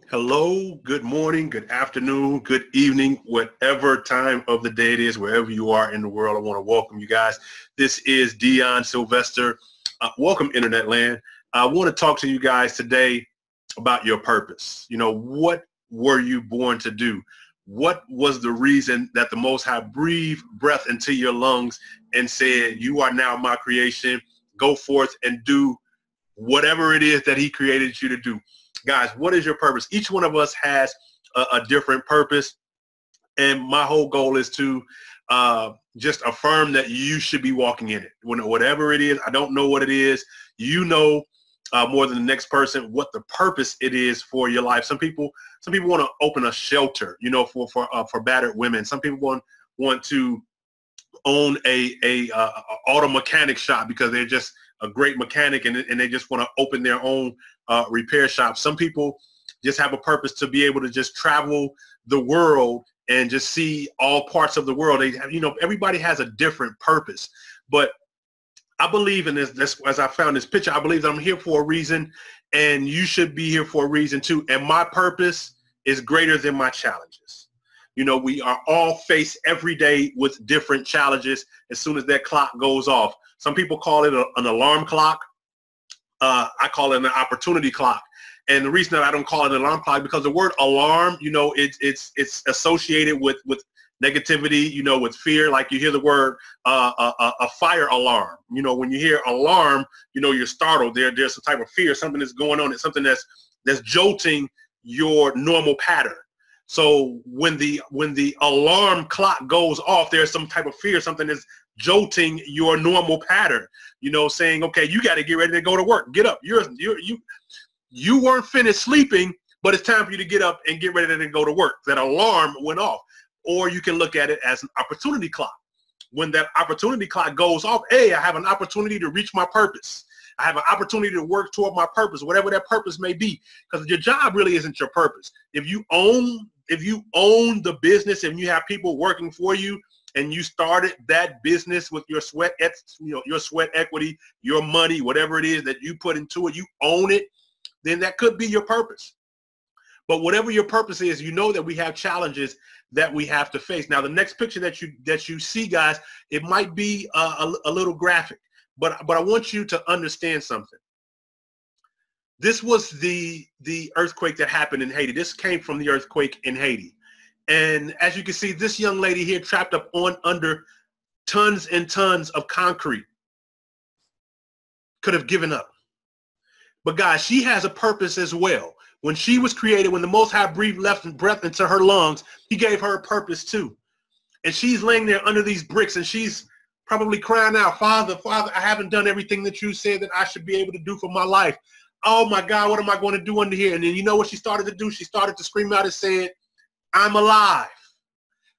Hello, good morning, good afternoon, good evening, whatever time of the day it is, wherever you are in the world. I want to welcome you guys. This is Dion Sylvester. Welcome, Internet Land. I want to talk to you guys today about your purpose. You know, what were you born to do? What was the reason that the Most High breathed breath into your lungs and said, you are now my creation. Go forth and do whatever it is that he created you to do. Guys, what is your purpose? Each one of us has a different purpose. And my whole goal is to just affirm that you should be walking in it. Whatever it is, I don't know what it is. You know more than the next person what the purpose it is for your life. Some people want to open a shelter, you know, for battered women. Some people want to own a auto mechanic shop because they're just a great mechanic and they just want to open their own repair shop. Some people just have a purpose to be able to just travel the world and just see all parts of the world. They have, you know, everybody has a different purpose. But I believe in this, as I found this picture, I believe that I'm here for a reason and you should be here for a reason too. And my purpose is greater than my challenges. You know, we are all faced every day with different challenges as soon as that clock goes off. Some people call it an alarm clock. I call it an opportunity clock. And the reason that I don't call it an alarm clock, because the word alarm, you know, it's associated with negativity, you know, with fear. Like you hear the word a fire alarm. You know, when you hear alarm, you know, you're startled. There's some type of fear. Something is going on. It's something that's jolting your normal pattern. So when the alarm clock goes off, there's some type of fear, something that's jolting your normal pattern, you know, saying, okay, you got to get ready to go to work. Get up. You weren't finished sleeping, but it's time for you to get up and get ready to go to work. That alarm went off. Or you can look at it as an opportunity clock. When that opportunity clock goes off, hey, I have an opportunity to reach my purpose. I have an opportunity to work toward my purpose, whatever that purpose may be, because your job really isn't your purpose. If you own the business and you have people working for you and you started that business with your sweat, you know, your sweat equity, your money, whatever it is that you put into it, you own it, then that could be your purpose. But whatever your purpose is, you know that we have challenges that we have to face. Now, the next picture that you see, guys, it might be a little graphic, but I want you to understand something. This was the earthquake that happened in Haiti. This came from the earthquake in Haiti. And as you can see, this young lady here trapped up under tons and tons of concrete could have given up. But guys, she has a purpose as well. When she was created, when the Most High breathed breath into her lungs, he gave her a purpose too. And she's laying there under these bricks and she's probably crying out, Father, I haven't done everything that you said that I should be able to do for my life. Oh my God, what am I going to do under here? And then you know what she started to do? She started to scream out and said, I'm alive.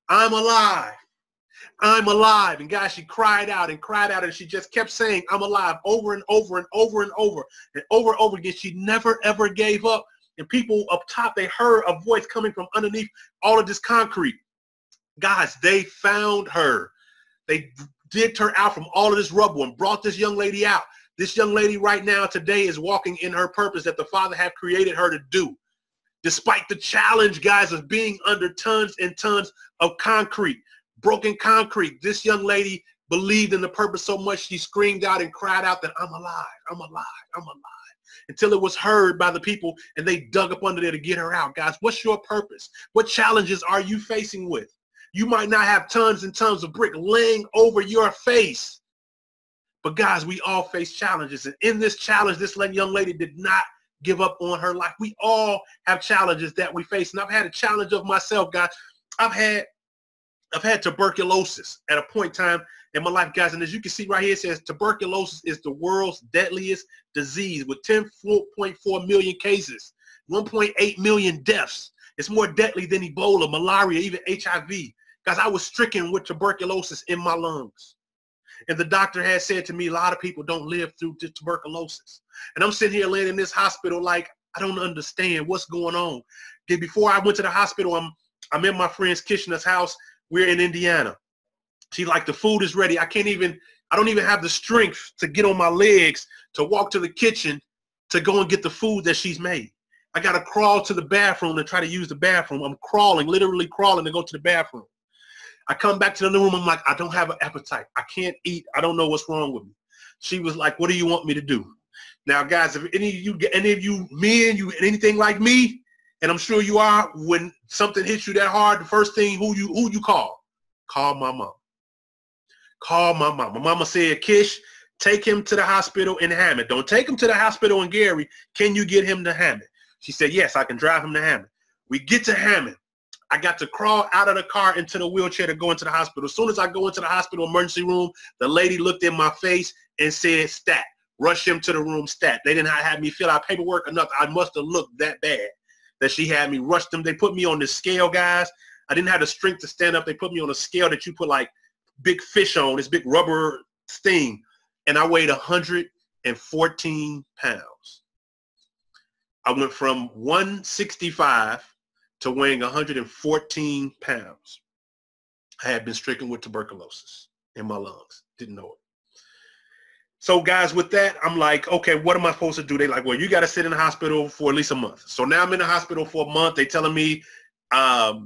I'm alive. I'm alive. And guys, she cried out and she just kept saying, I'm alive over and over and over and over and over again. She never, ever gave up. And people up top, they heard a voice coming from underneath all of this concrete. Guys, they found her. They digged her out from all of this rubble and brought this young lady out. This young lady right now today is walking in her purpose that the Father have created her to do. Despite the challenge, guys, of being under tons and tons of concrete, broken concrete, this young lady believed in the purpose so much she screamed out and cried out that I'm alive, I'm alive, I'm alive, until it was heard by the people and they dug up under there to get her out. Guys, what's your purpose? What challenges are you facing with? You might not have tons and tons of brick laying over your face, but guys, we all face challenges. And in this challenge, this young lady did not give up on her life. We all have challenges that we face. And I've had a challenge of myself, guys. I've had tuberculosis at a point in time in my life, guys. And as you can see right here, it says tuberculosis is the world's deadliest disease with 10.4 million cases, 1.8 million deaths. It's more deadly than Ebola, malaria, even HIV. Guys, I was stricken with tuberculosis in my lungs. And the doctor had said to me, a lot of people don't live through tuberculosis. And I'm sitting here laying in this hospital like, I don't understand what's going on. Before I went to the hospital, I'm in my friend's Kishna's house. We're in Indiana. She's like, the food is ready. I don't even have the strength to get on my legs to walk to the kitchen to go and get the food that she's made. I got to crawl to the bathroom to try to use the bathroom. I'm crawling, literally crawling to go to the bathroom. I come back to the living room. I'm like, I don't have an appetite. I can't eat. I don't know what's wrong with me. She was like, what do you want me to do? Now, guys, if any of you men, you anything like me, and I'm sure you are, when something hits you that hard, the first thing, who you call? Call my mom. Call my mom. My mama said, Kish, take him to the hospital in Hammond. Don't take him to the hospital in Gary. Can you get him to Hammond? She said, yes, I can drive him to Hammond. We get to Hammond. I got to crawl out of the car into the wheelchair to go into the hospital. As soon as I go into the hospital emergency room, the lady looked in my face and said, stat. Rush him to the room, stat. They didn't have me fill out paperwork enough. I must have looked that bad that she had me rush them. They put me on this scale, guys. I didn't have the strength to stand up. They put me on a scale that you put like big fish on, this big rubber thing. And I weighed 114 pounds. I went from 165 to weighing 114 pounds. I had been stricken with tuberculosis in my lungs. Didn't know it. So guys, with that, I'm like, okay, what am I supposed to do? They like, well, you got to sit in the hospital for at least a month. So now I'm in the hospital for a month. They telling me I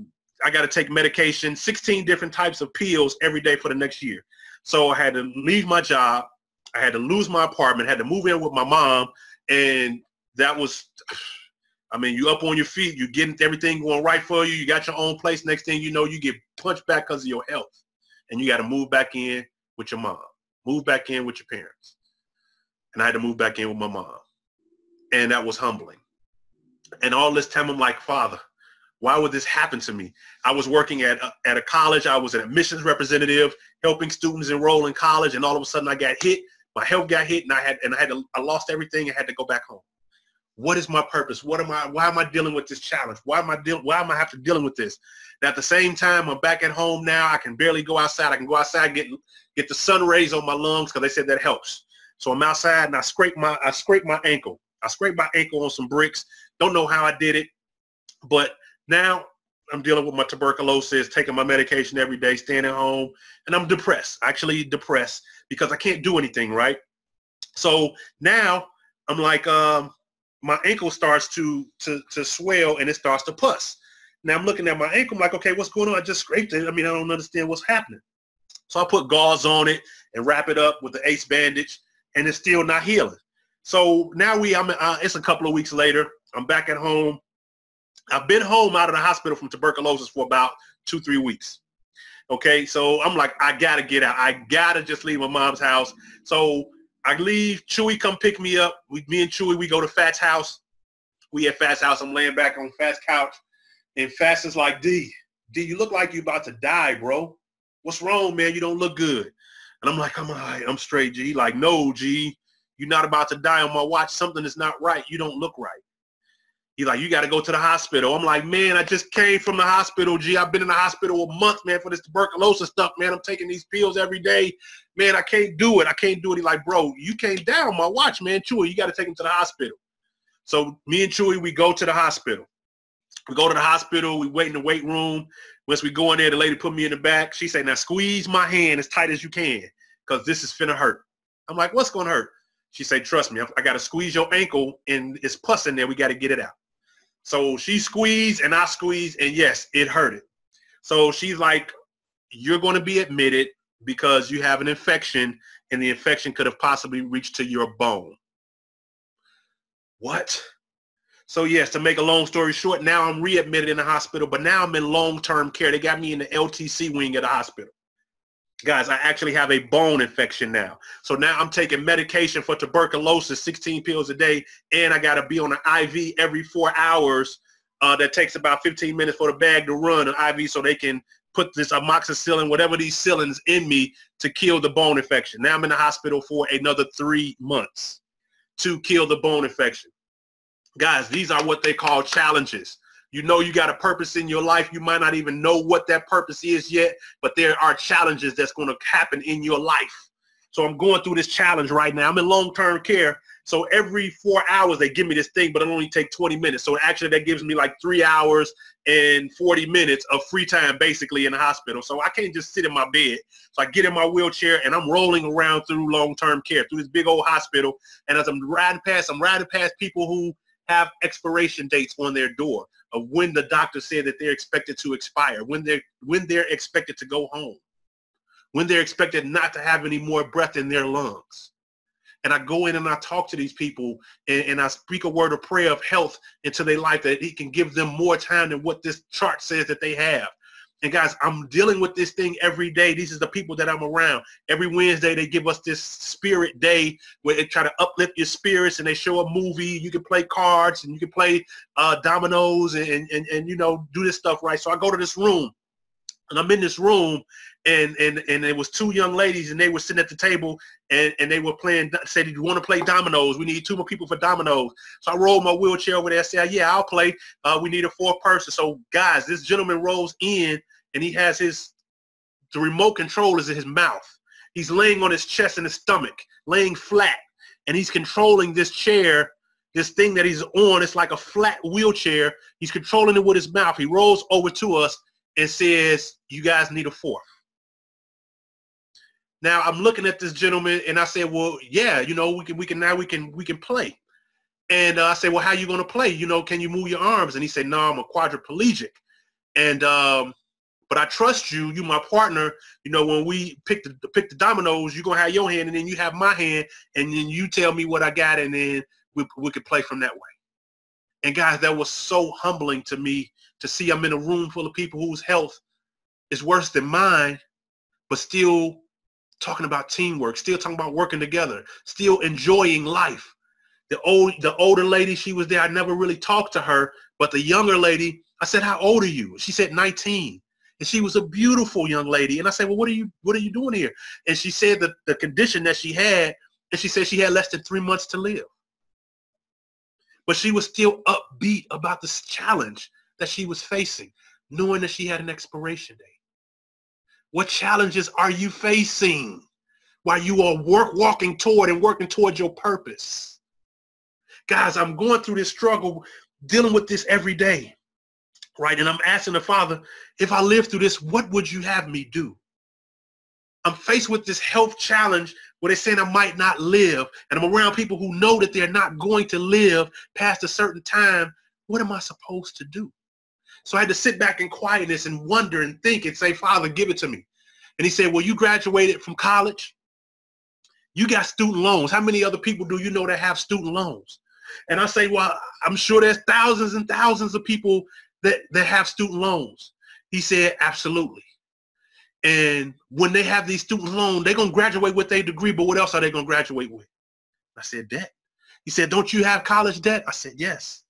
got to take medication, 16 different types of pills every day for the next year. So I had to leave my job. I had to lose my apartment, had to move in with my mom. And that was, I mean, you up on your feet, you getting everything going right for you. You got your own place. Next thing you know, you get punched back because of your health. And you got to move back in with your mom. Move back in with your parents. And I had to move back in with my mom. And that was humbling. And all this time I'm like, Father, why would this happen to me? I was working at a college. I was an admissions representative helping students enroll in college. And all of a sudden I got hit. My health got hit and I lost everything and had to go back home. What is my purpose? Why am I dealing with this challenge? Why am I have to dealing with this? And at the same time, I'm back at home now. I can barely go outside. I can go outside, get the sun rays on my lungs because they said that helps. So I'm outside and I scrape my ankle. I scraped my ankle on some bricks. Don't know how I did it, but now I'm dealing with my tuberculosis, taking my medication every day, staying at home, and I'm depressed. Actually depressed because I can't do anything, right? So now I'm like, my ankle starts to swell and it starts to pus. Now I'm looking at my ankle, I'm like, okay, what's going on? I just scraped it. I mean, I don't understand what's happening. So I put gauze on it and wrap it up with the ACE bandage, and it's still not healing. So now it's a couple of weeks later. I'm back at home. I've been home out of the hospital from tuberculosis for about 2-3 weeks. Okay, so I'm like, I gotta get out. I gotta just leave my mom's house. So I leave. Chewy come pick me up. Me and Chewy, we go to Fat's house. We at Fat's house. I'm laying back on Fat's couch, and Fat is like, D, you look like you about to die, bro. What's wrong, man? You don't look good. And I'm like, I'm all right. I'm straight, G. Like, no, G, you're not about to die on my watch. Something is not right. You don't look right. He's like, you got to go to the hospital. I'm like, man, I just came from the hospital, G. I've been in the hospital a month, man, for this tuberculosis stuff, man. I'm taking these pills every day. Man, I can't do it. I can't do it. He's like, bro, you came down on my watch, man. Chewy, you got to take him to the hospital. So me and Chewy, we go to the hospital. We go to the hospital. We wait in the wait room. Once we go in there, the lady put me in the back. She said, now squeeze my hand as tight as you can because this is finna hurt. I'm like, what's going to hurt? She said, trust me, I got to squeeze your ankle and it's pus in there. We got to get it out. So she squeezed and I squeezed, and yes, it hurted. So she's like, you're going to be admitted because you have an infection, and the infection could have possibly reached to your bone. What? So yes, to make a long story short, now I'm readmitted in the hospital, but now I'm in long-term care. They got me in the LTC wing of the hospital. Guys, I actually have a bone infection now. So now I'm taking medication for tuberculosis, 16 pills a day, and I got to be on an IV every 4 hours. That takes about 15 minutes for the bag to run, an IV, so they can put this amoxicillin, whatever these cillins in me to kill the bone infection. Now I'm in the hospital for another 3 months to kill the bone infection. Guys, these are what they call challenges. You know you got a purpose in your life. You might not even know what that purpose is yet, but there are challenges that's going to happen in your life. So I'm going through this challenge right now. I'm in long-term care. So every 4 hours they give me this thing, but it only takes 20 minutes. So actually that gives me like 3 hours and 40 minutes of free time basically in the hospital. So I can't just sit in my bed. So I get in my wheelchair and I'm rolling around through long-term care, through this big old hospital. And as I'm riding past people who have expiration dates on their door of when the doctor said that they're expected to expire, when they're expected to go home, when they're expected not to have any more breath in their lungs. And I go in and I talk to these people and I speak a word of prayer of health into their life, that he can give them more time than what this chart says that they have. And guys, I'm dealing with this thing every day. These are the people that I'm around. Every Wednesday, they give us this spirit day where they try to uplift your spirits, and they show a movie. You can play cards and you can play dominoes and you know, do this stuff, right? So I go to this room, and I'm in this room, and it was two young ladies, and they were sitting at the table, and they were playing, said, "Do you want to play dominoes? We need 2 more people for dominoes." So I rolled my wheelchair over there and said, "Yeah, I'll play. We need a 4th person." So guys, this gentleman rolls in, and he has the remote control is in his mouth. He's laying on his chest and his stomach, laying flat, and he's controlling this chair, this thing that he's on. It's like a flat wheelchair. He's controlling it with his mouth. He rolls over to us and says, "You guys need a 4th." Now I'm looking at this gentleman, and I said, "Well, yeah, you know, we can play." And I said, "Well, how you gonna play? You know, can you move your arms?" And he said, "No, I'm a quadriplegic, and but I trust you. You my partner. You know, when we pick the dominoes, you gonna have your hand, and then you have my hand, and then you tell me what I got, and then we could play from that way." And guys, that was so humbling to me to see I'm in a room full of people whose health is worse than mine, but still talking about teamwork, still talking about working together, still enjoying life. The older lady, she was there. I never really talked to her, but the younger lady, I said, "How old are you?" She said 19. And she was a beautiful young lady. And I said, "Well, what are you doing here?" And she said that the condition that she had, and she said she had less than 3 months to live. But she was still upbeat about this challenge that she was facing, knowing that she had an expiration date. What challenges are you facing while you are walking toward and working towards your purpose? Guys, I'm going through this struggle, dealing with this every day, right? And I'm asking the Father, if I live through this, what would you have me do? I'm faced with this health challenge where they're saying I might not live, and I'm around people who know that they're not going to live past a certain time. What am I supposed to do? So I had to sit back in quietness and wonder and think and say, "Father, give it to me." And he said, "Well, you graduated from college. You got student loans. How many other people do you know that have student loans?" And I say, "Well, I'm sure there's thousands and thousands of people that have student loans." He said, "Absolutely. And when they have these student loans, they're going to graduate with their degree, but what else are they going to graduate with?" I said, "Debt." He said, "Don't you have college debt?" I said, "Yes.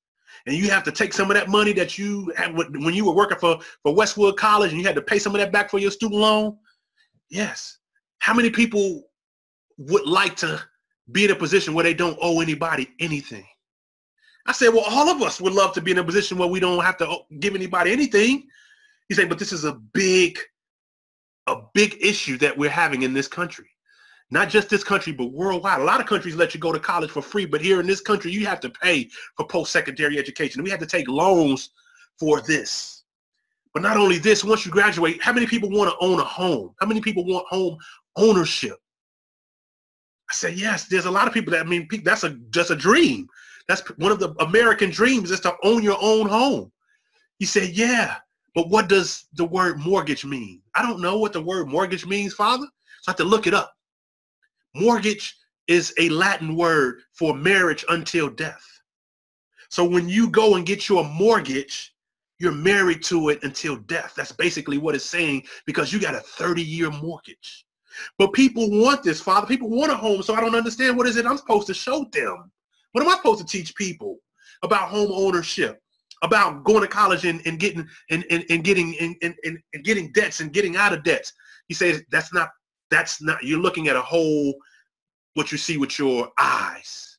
And you have to take some of that money that you had when you were working for Westwood College, and you had to pay some of that back for your student loan?" "Yes." How many people would like to be in a position where they don't owe anybody anything? I said, "Well, all of us would love to be in a position where we don't have to give anybody anything." He said, "But this is a big issue that we're having in this country. Not just this country, but worldwide. A lot of countries let you go to college for free, but here in this country, you have to pay for post-secondary education. We have to take loans for this. But not only this, once you graduate, how many people want to own a home? How many people want home ownership?" I said, "Yes, there's a lot of people that's just a dream. That's one of the American dreams, is to own your own home." He said, "Yeah, but what does the word mortgage mean?" "I don't know what the word mortgage means, Father." So I have to look it up. Mortgage is a Latin word for marriage until death. So when you go and get your mortgage, you're married to it until death. That's basically what it's saying, because you got a 30-year mortgage. But people want this, Father. People want a home, so I don't understand. What is it I'm supposed to show them? What am I supposed to teach people about home ownership, about going to college and getting debts and getting out of debts? He says that's not, you're looking at a whole, what you see with your eyes.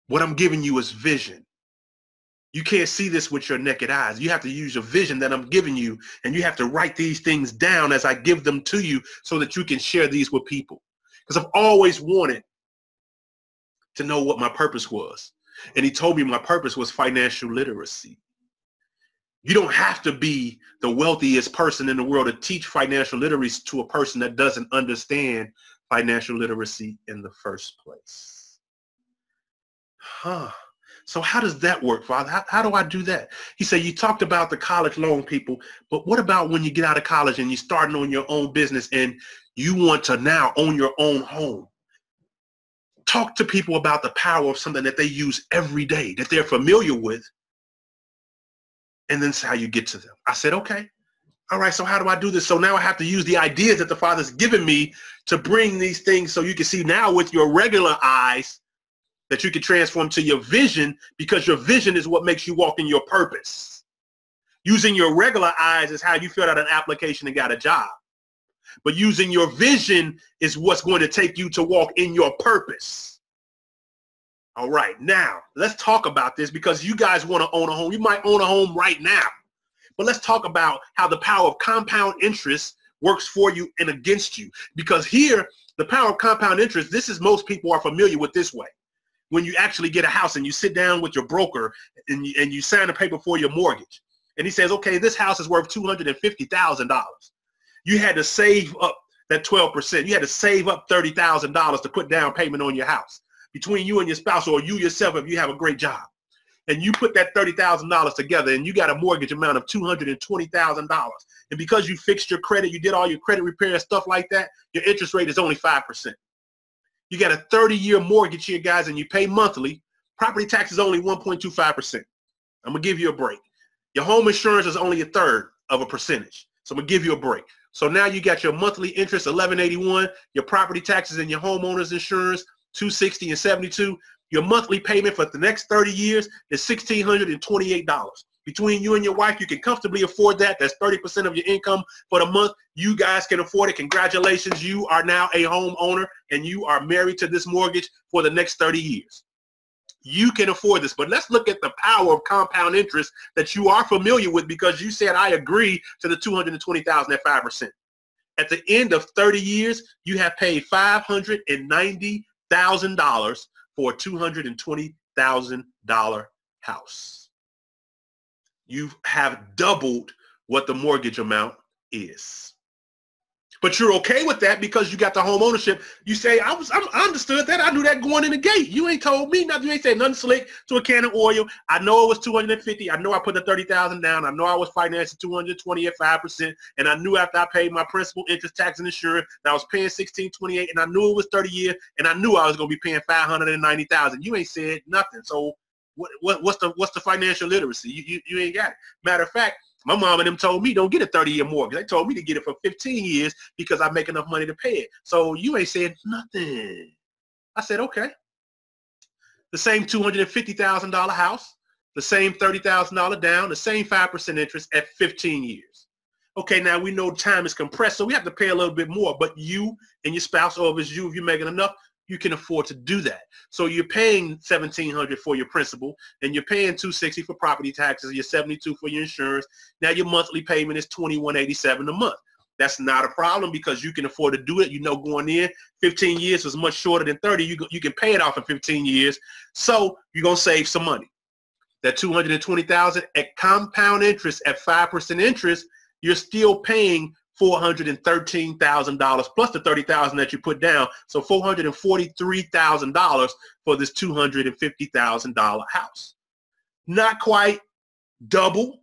What I'm giving you is vision. You can't see this with your naked eyes. You have to use your vision that I'm giving you, and you have to write these things down as I give them to you so that you can share these with people. Because I've always wanted to know what my purpose was. And he told me my purpose was financial literacy. You don't have to be the wealthiest person in the world to teach financial literacy to a person that doesn't understand financial literacy in the first place. So how does that work, Father? How do I do that? He said, you talked about the college loan people, but what about when you get out of college and you're starting on your own business and you want to now own your own home? Talk to people about the power of something that they use every day, that they're familiar with, and then see how you get to them. I said, okay. All right, so how do I do this? So now I have to use the ideas that the Father's given me to bring these things so you can see now with your regular eyes that you can transform to your vision, because your vision is what makes you walk in your purpose. Using your regular eyes is how you filled out an application and got a job. But using your vision is what's going to take you to walk in your purpose. All right, now let's talk about this, because you guys want to own a home. You might own a home right now. But let's talk about how the power of compound interest works for you and against you. Because here, the power of compound interest, this is most people are familiar with this way. When you actually get a house and you sit down with your broker and you sign a paper for your mortgage. And he says, okay, this house is worth $250,000. You had to save up that 12%. You had to save up $30,000 to put down payment on your house. Between you and your spouse, or you yourself if you have a great job. And you put that $30,000 together and you got a mortgage amount of $220,000. And because you fixed your credit, you did all your credit repair, stuff like that, your interest rate is only 5%. You got a 30-year mortgage here, guys, and you pay monthly. Property tax is only 1.25%. I'm going to give you a break. Your home insurance is only 1/3 of a percentage. So I'm going to give you a break. So now you got your monthly interest, $1,181, your property taxes and your homeowner's insurance, $260 and $72. Your monthly payment for the next 30 years is $1,628. Between you and your wife, you can comfortably afford that. That's 30% of your income for the month. You guys can afford it. Congratulations. You are now a homeowner and you are married to this mortgage for the next 30 years. You can afford this. But let's look at the power of compound interest that you are familiar with, because you said, I agree to the $220,000 at 5%. At the end of 30 years, you have paid $590,000 for a $220,000 house. You have doubled what the mortgage amount is. But you're okay with that because you got the home ownership. You say, I understood that. I knew that going in the gate. You ain't told me nothing. You ain't said nothing slick to a can of oil. I know it was $250. I know I put the $30,000 down. I know I was financing $220 at 5%. And I knew after I paid my principal, interest, tax, and insurance, that I was paying $1,628. And I knew it was 30 years. And I knew I was going to be paying $590,000. You ain't said nothing. So what's the financial literacy? You ain't got it. Matter of fact, my mom and them told me don't get a 30-year mortgage. They told me to get it for 15 years because I make enough money to pay it. So you ain't said nothing. I said, okay. The same $250,000 house, the same $30,000 down, the same 5% interest at 15 years. Okay, now we know time is compressed, so we have to pay a little bit more, but you and your spouse, or if it's you, if you're making enough, you can afford to do that. So you're paying $1,700 for your principal, and you're paying $260 for property taxes, you're $72 for your insurance. Now your monthly payment is $21.87 a month. That's not a problem because you can afford to do it. You know, going in 15 years is much shorter than 30. You can pay it off in 15 years. So you're going to save some money. That $220,000 at compound interest at 5% interest, you're still paying $413,000 plus the $30,000 that you put down. So $443,000 for this $250,000 house. Not quite double,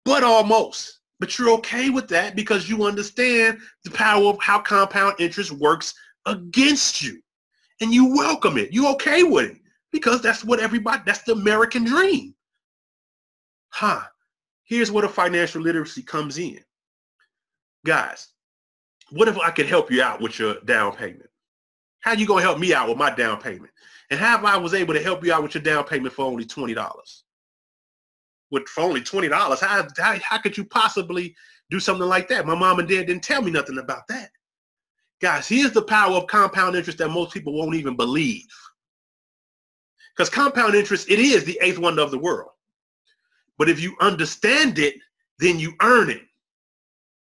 but almost. But you're okay with that because you understand the power of how compound interest works against you. And you welcome it. You're okay with it because that's what that's the American dream. Here's where the financial literacy comes in. Guys, what if I could help you out with your down payment? How you going to help me out with my down payment? And how if I was able to help you out with your down payment for only $20? For only $20, how could you possibly do something like that? My mom and dad didn't tell me nothing about that. Guys, here's the power of compound interest that most people won't even believe. Because compound interest, it is the eighth wonder of the world. But if you understand it, then you earn it.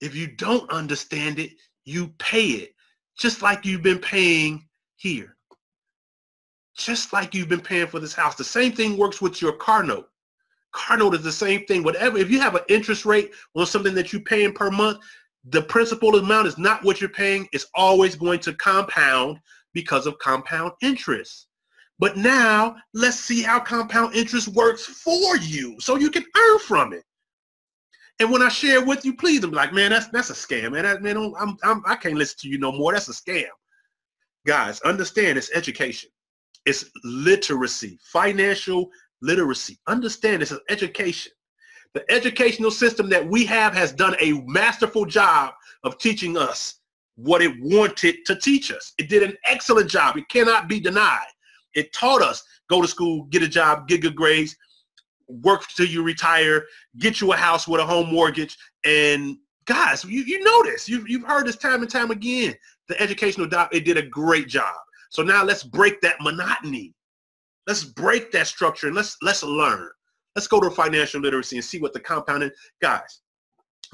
If you don't understand it, you pay it, just like you've been paying here. Just like you've been paying for this house. The same thing works with your car note. Car note is the same thing. Whatever, if you have an interest rate on something that you're paying per month, the principal amount is not what you're paying. It's always going to compound because of compound interest. But now let's see how compound interest works for you so you can earn from it. And when I share it with you, please don't be like, man, that's a scam, man. I can't listen to you no more. That's a scam. Guys, understand it's education. It's literacy, financial literacy. Understand this is education. The educational system that we have has done a masterful job of teaching us what it wanted to teach us. It did an excellent job. It cannot be denied. It taught us, go to school, get a job, get good grades, work till you retire, get you a house with a home mortgage. And guys, you know this. You've heard this time and time again. The educational it did a great job. So now let's break that monotony. Let's break that structure and let's learn. Let's go to financial literacy and see what the compounding. Guys,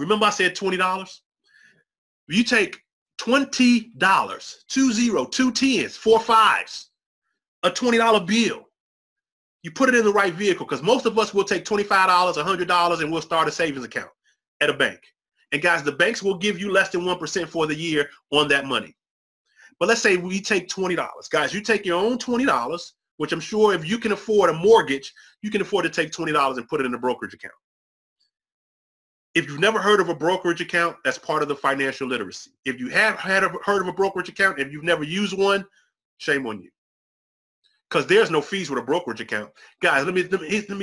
remember I said $20? You take $20, 2 tens, 4 fives, a $20 bill. You put it in the right vehicle, because most of us will take $25, $100, and we'll start a savings account at a bank. And guys, the banks will give you less than 1% for the year on that money. But let's say we take $20. Guys, you take your own $20, which I'm sure if you can afford a mortgage, you can afford to take $20 and put it in a brokerage account. If you've never heard of a brokerage account, that's part of the financial literacy. If you have heard of a brokerage account, if you've never used one, shame on you. Because there's no fees with a brokerage account. Guys, let me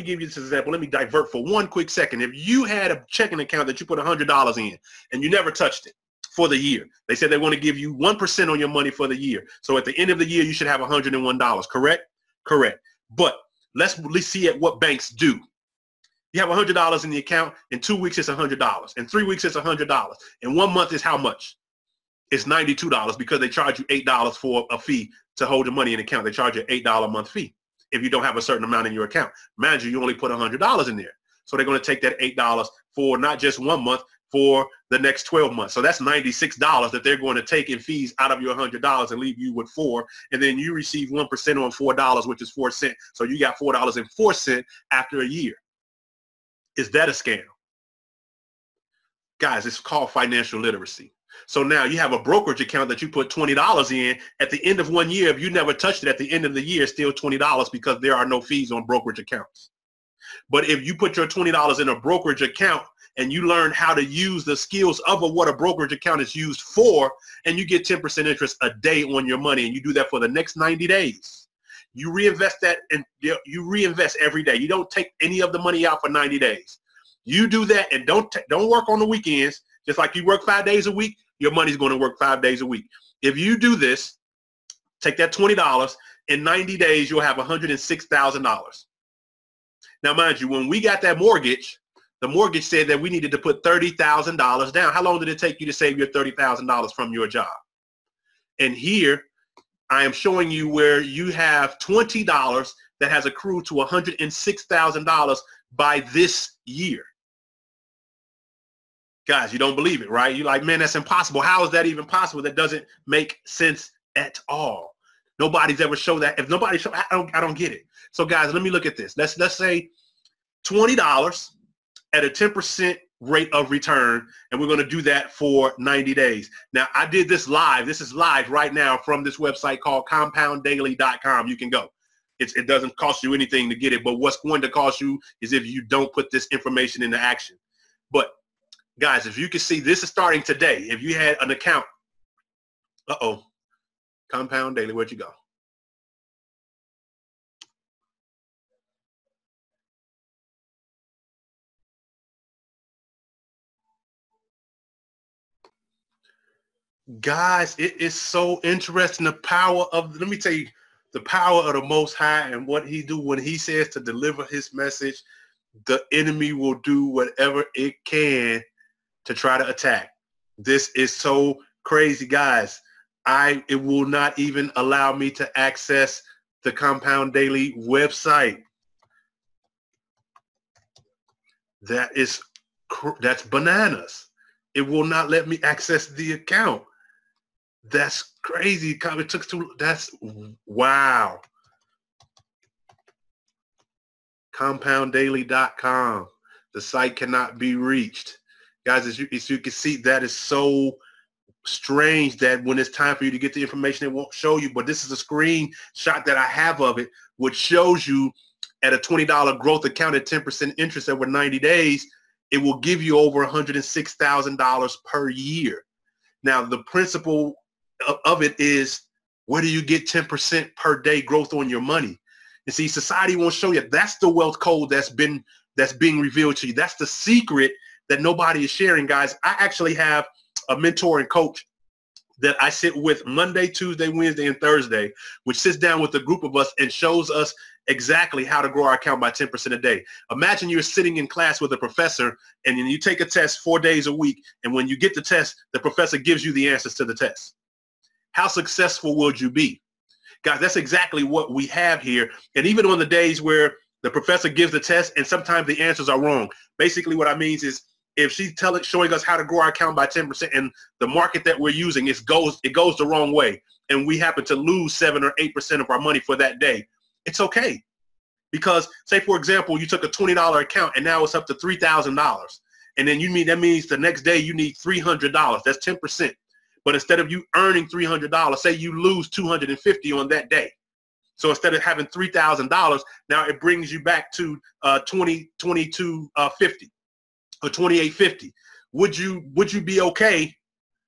give you this example. Let me divert for one quick second. If you had a checking account that you put $100 in and you never touched it for the year, they said they want to give you 1% on your money for the year. So at the end of the year, you should have $101, correct? Correct. But let's see at what banks do. You have $100 in the account. In 2 weeks, it's $100. In 3 weeks, it's $100. In 1 month, it's how much? It's $92 because they charge you $8 for a fee to hold your money in the account. They charge you an $8 a month fee if you don't have a certain amount in your account. Mind you, you only put $100 in there. So they're going to take that $8 for not just 1 month, for the next 12 months. So that's $96 that they're going to take in fees out of your $100 and leave you with $4. And then you receive 1% on $4, which is 4 cents. So you got $4.04 after a year. Is that a scam? Guys, it's called financial literacy. So now you have a brokerage account that you put $20 in. At the end of 1 year, if you never touched it, at the end of the year, it's still $20 because there are no fees on brokerage accounts. But if you put your $20 in a brokerage account and you learn how to use the skills of what a brokerage account is used for, and you get 10% interest a day on your money, and you do that for the next 90 days, you reinvest that, and you reinvest every day. You don't take any of the money out for 90 days. You do that, and don't work on the weekends. Just like you work 5 days a week, your money's going to work 5 days a week. If you do this, take that $20, in 90 days, you'll have $106,000. Now, mind you, when we got that mortgage, the mortgage said that we needed to put $30,000 down. How long did it take you to save your $30,000 from your job? And here, I am showing you where you have $20 that has accrued to $106,000 by this year. Guys, you don't believe it, right? You're like, man, that's impossible. How is that even possible? That doesn't make sense at all. Nobody's ever showed that. If nobody showed, I don't get it. So guys, let me look at this. Let's say $20 at a 10% rate of return, and we're going to do that for 90 days. Now, I did this live. This is live right now from this website called compounddaily.com. You can go. It doesn't cost you anything to get it, but what's going to cost you is if you don't put this information into action. But guys, if you can see, this is starting today. If you had an account, Compound Daily, where'd you go? Guys, it is so interesting. The power of, let me tell you, the power of the Most High and what he do when he says to deliver his message, the enemy will do whatever it can to try to attack. This is so crazy, guys. It will not even allow me to access the Compound Daily website. That's bananas. It will not let me access the account. That's crazy. It took that's wow. Compounddaily.com. The site cannot be reached. Guys, as you can see, that is so strange that when it's time for you to get the information, it won't show you. But this is a screenshot that I have of it, which shows you at a $20 growth account at 10% interest over 90 days, it will give you over $106,000 per year. Now, the principle of it is, where do you get 10% per day growth on your money? And see, society won't show you. That's the wealth code that's being revealed to you. That's the secret that nobody is sharing, guys. I actually have a mentor and coach that I sit with Monday, Tuesday, Wednesday, and Thursday, which sits down with a group of us and shows us exactly how to grow our account by 10% a day. Imagine you're sitting in class with a professor and then you take a test 4 days a week. And when you get the test, the professor gives you the answers to the test. How successful would you be? Guys, that's exactly what we have here. And even on the days where the professor gives the test and sometimes the answers are wrong. Basically what I mean is, if she's showing us how to grow our account by 10% and the market that we're using, it goes the wrong way, and we happen to lose 7 or 8% of our money for that day, it's okay. Because say, for example, you took a $20 account and now it's up to $3,000. And then that means the next day you need $300. That's 10%. But instead of you earning $300, say you lose $250 on that day. So instead of having $3,000, now it brings you back to $22.50. Or $28.50. Would you be okay?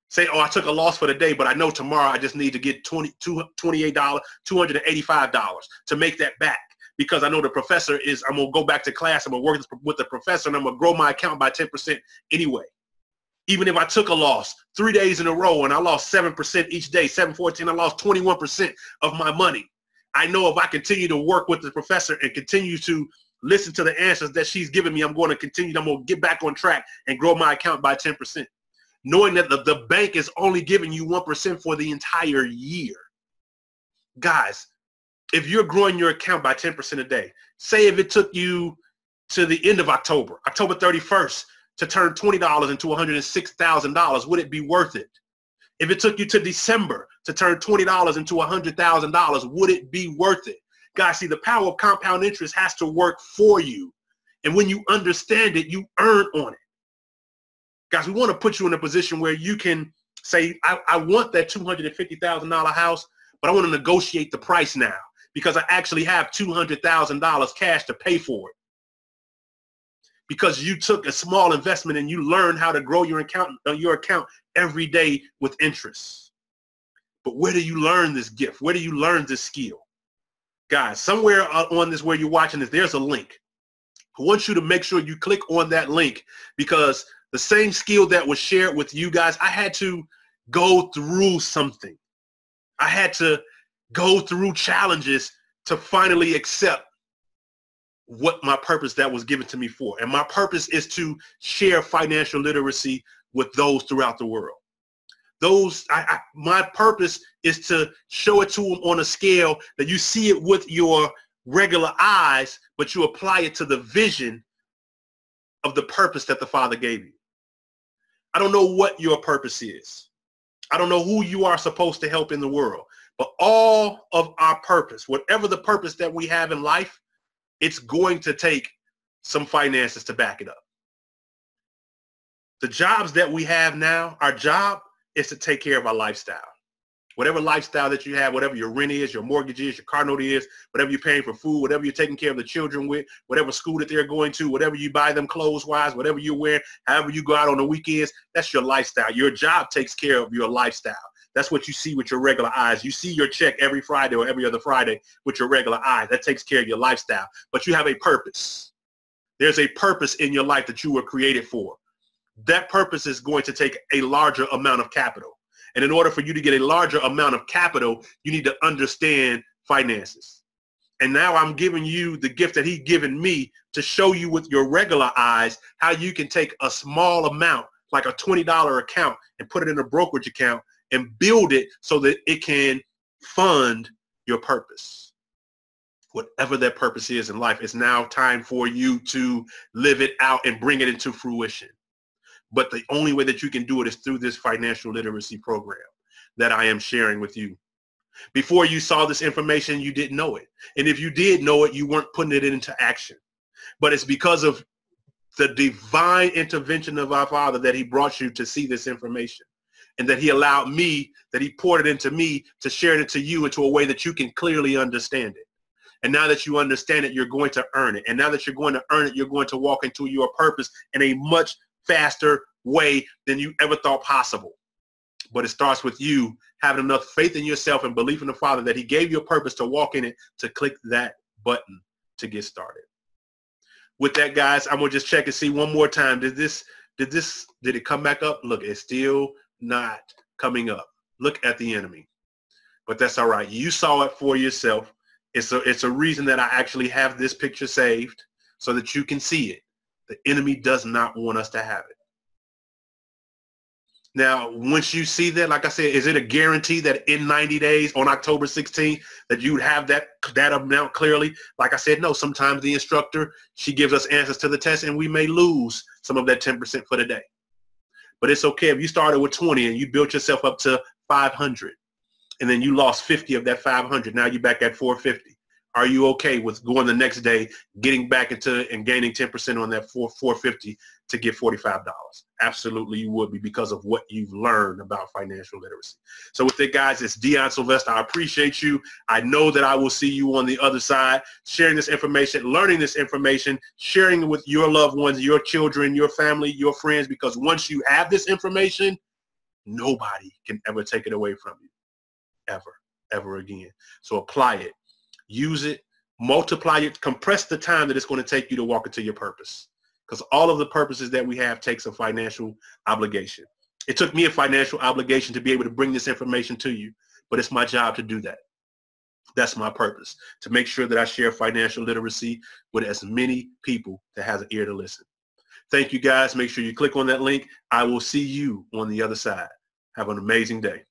Say, oh, I took a loss for the day, but I know tomorrow I just need to get $285 to make that back, because I know the professor I'm gonna go back to class. I'm gonna work with the professor, and I'm gonna grow my account by 10% anyway. Even if I took a loss 3 days in a row and I lost 7% each day, 7-14, I lost 21% of my money. I know if I continue to work with the professor and continue to listen to the answers that she's giving me, I'm going to continue. I'm going to get back on track and grow my account by 10%. Knowing that the bank is only giving you 1% for the entire year. Guys, if you're growing your account by 10% a day, say if it took you to the end of October 31st, to turn $20 into $106,000, would it be worth it? If it took you to December to turn $20 into $100,000, would it be worth it? Guys, see, the power of compound interest has to work for you. And when you understand it, you earn on it. Guys, we want to put you in a position where you can say, I want that $250,000 house, but I want to negotiate the price now because I actually have $200,000 cash to pay for it. Because you took a small investment and you learned how to grow your account every day with interest. But where do you learn this gift? Where do you learn this skill? Guys, somewhere on this where you're watching this, there's a link. I want you to make sure you click on that link, because the same skill that was shared with you guys, I had to go through something. I had to go through challenges to finally accept what my purpose that was given to me for. And my purpose is to share financial literacy with those throughout the world. My purpose is to show it to them on a scale that you see it with your regular eyes, but you apply it to the vision of the purpose that the Father gave you. I don't know what your purpose is. I don't know who you are supposed to help in the world, but all of our purpose, whatever the purpose that we have in life, it's going to take some finances to back it up. The jobs that we have now, our job is to take care of our lifestyle. Whatever lifestyle that you have, whatever your rent is, your mortgage is, your car note is, whatever you're paying for food, whatever you're taking care of the children with, whatever school that they're going to, whatever you buy them clothes-wise, whatever you wear, however you go out on the weekends, that's your lifestyle. Your job takes care of your lifestyle. That's what you see with your regular eyes. You see your check every Friday or every other Friday with your regular eyes. That takes care of your lifestyle. But you have a purpose. There's a purpose in your life that you were created for. That purpose is going to take a larger amount of capital. And in order for you to get a larger amount of capital, you need to understand finances. And now I'm giving you the gift that he's given me to show you with your regular eyes how you can take a small amount, like a $20 account, and put it in a brokerage account and build it so that it can fund your purpose. Whatever that purpose is in life, it's now time for you to live it out and bring it into fruition. But the only way that you can do it is through this financial literacy program that I am sharing with you. Before you saw this information, you didn't know it. And if you did know it, you weren't putting it into action. But it's because of the divine intervention of our Father that he brought you to see this information. and that he allowed me, that he poured it into me to share it to you into a way that you can clearly understand it. And now that you understand it, you're going to earn it. And now that you're going to earn it, you're going to walk into your purpose in a much faster way than you ever thought possible. But it starts with you having enough faith in yourself and belief in the Father that he gave you a purpose to walk in it, to click that button to get started. With that, guys, I'm going to just check and see one more time. Did it come back up? Look, it's still not coming up. Look at the enemy. But that's all right. You saw it for yourself. It's a reason that I actually have this picture saved so that you can see it. The enemy does not want us to have it. Now, once you see that, like I said, is it a guarantee that in 90 days on October 16th that you would have that amount clearly? Like I said, no, sometimes the instructor, she gives us answers to the test and we may lose some of that 10% for the day. But it's okay if you started with 20 and you built yourself up to 500 and then you lost 50 of that 500. Now you're back at 450. Are you okay with going the next day, getting back into and gaining 10% on that 450 to get $45? Absolutely, you would be, because of what you've learned about financial literacy. So with it, guys, it's Dion Sylvester. I appreciate you. I know that I will see you on the other side, sharing this information, learning this information, sharing it with your loved ones, your children, your family, your friends, because once you have this information, nobody can ever take it away from you, ever again. So apply it. Use it, multiply it, compress the time that it's going to take you to walk into your purpose. Because all of the purposes that we have takes a financial obligation. It took me a financial obligation to be able to bring this information to you, but it's my job to do that. That's my purpose, to make sure that I share financial literacy with as many people that has an ear to listen. Thank you, guys. Make sure you click on that link. I will see you on the other side. Have an amazing day.